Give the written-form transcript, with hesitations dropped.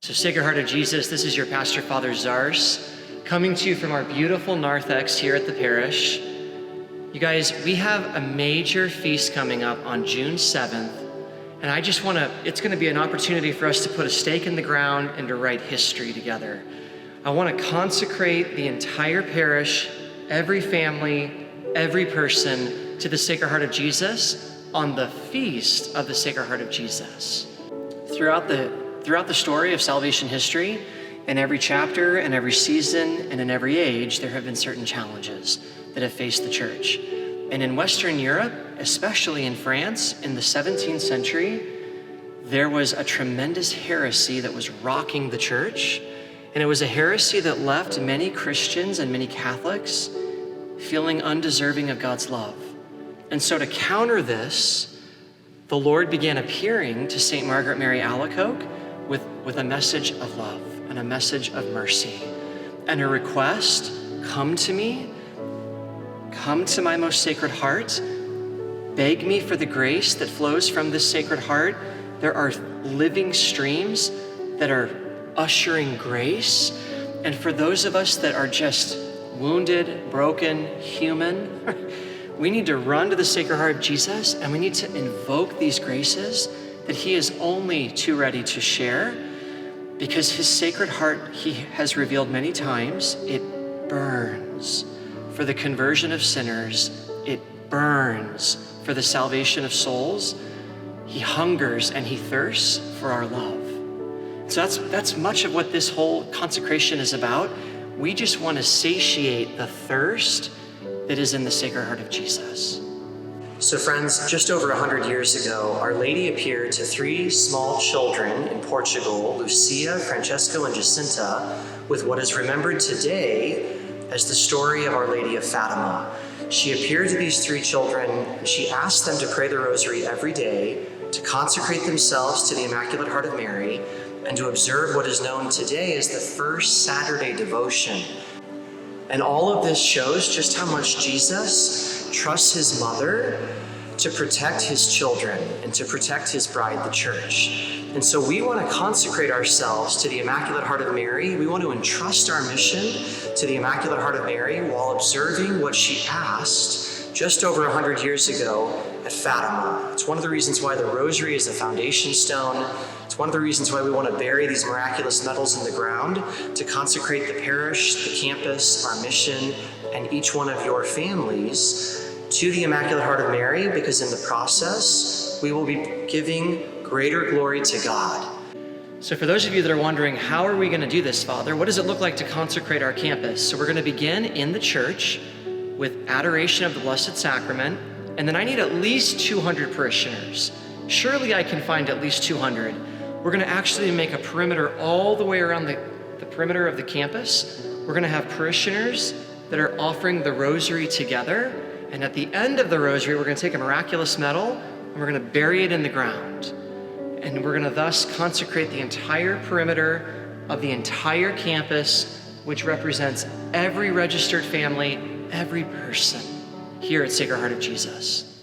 So Sacred Heart of Jesus, this is your pastor, Father Zars, coming to you from our beautiful narthex here at the parish. You guys, we have a major feast coming up on June 7th, and I just it's gonna be an opportunity for us to put a stake in the ground and to write history together. I wanna consecrate the entire parish, every family, every person to the Sacred Heart of Jesus on the feast of the Sacred Heart of Jesus. Throughout the story of salvation history, in every chapter, in every season, and in every age, there have been certain challenges that have faced the church. And in Western Europe, especially in France, in the 17th century, there was a tremendous heresy that was rocking the church. And it was a heresy that left many Christians and many Catholics feeling undeserving of God's love. And so to counter this, the Lord began appearing to St. Margaret Mary Alacoque with a message of love and a message of mercy and a request: come to me, come to my most sacred heart, beg me for the grace that flows from this sacred heart. There are living streams that are ushering grace. And for those of us that are just wounded, broken, human, we need to run to the Sacred Heart of Jesus, and we need to invoke these graces that he is only too ready to share, because his Sacred Heart, he has revealed many times, it burns for the conversion of sinners. It burns for the salvation of souls. He hungers and he thirsts for our love. So that's much of what this whole consecration is about. We just want to satiate the thirst that is in the Sacred Heart of Jesus. So friends, just over 100 years ago, Our Lady appeared to 3 small children in Portugal, Lucia, Francesco, and Jacinta, with what is remembered today as the story of Our Lady of Fatima. She appeared to these 3 children, and she asked them to pray the rosary every day, to consecrate themselves to the Immaculate Heart of Mary, and to observe what is known today as the First Saturday Devotion. And all of this shows just how much Jesus trusts his mother to protect his children and to protect his bride, the church. And so we want to consecrate ourselves to the Immaculate Heart of Mary. We want to entrust our mission to the Immaculate Heart of Mary while observing what she asked just over 100 years ago at Fatima. It's one of the reasons why the rosary is a foundation stone. It's one of the reasons why we want to bury these miraculous medals in the ground, to consecrate the parish, the campus, our mission, and each one of your families to the Immaculate Heart of Mary, because in the process, we will be giving greater glory to God. So for those of you that are wondering, how are we going to do this, Father? What does it look like to consecrate our campus? So we're going to begin in the church with adoration of the Blessed Sacrament, and then I need at least 200 parishioners. Surely I can find at least 200. We're going to actually make a perimeter all the way around the perimeter of the campus. We're going to have parishioners that are offering the rosary together. And at the end of the rosary, we're going to take a miraculous medal and we're going to bury it in the ground. And we're going to thus consecrate the entire perimeter of the entire campus, which represents every registered family, every person here at Sacred Heart of Jesus.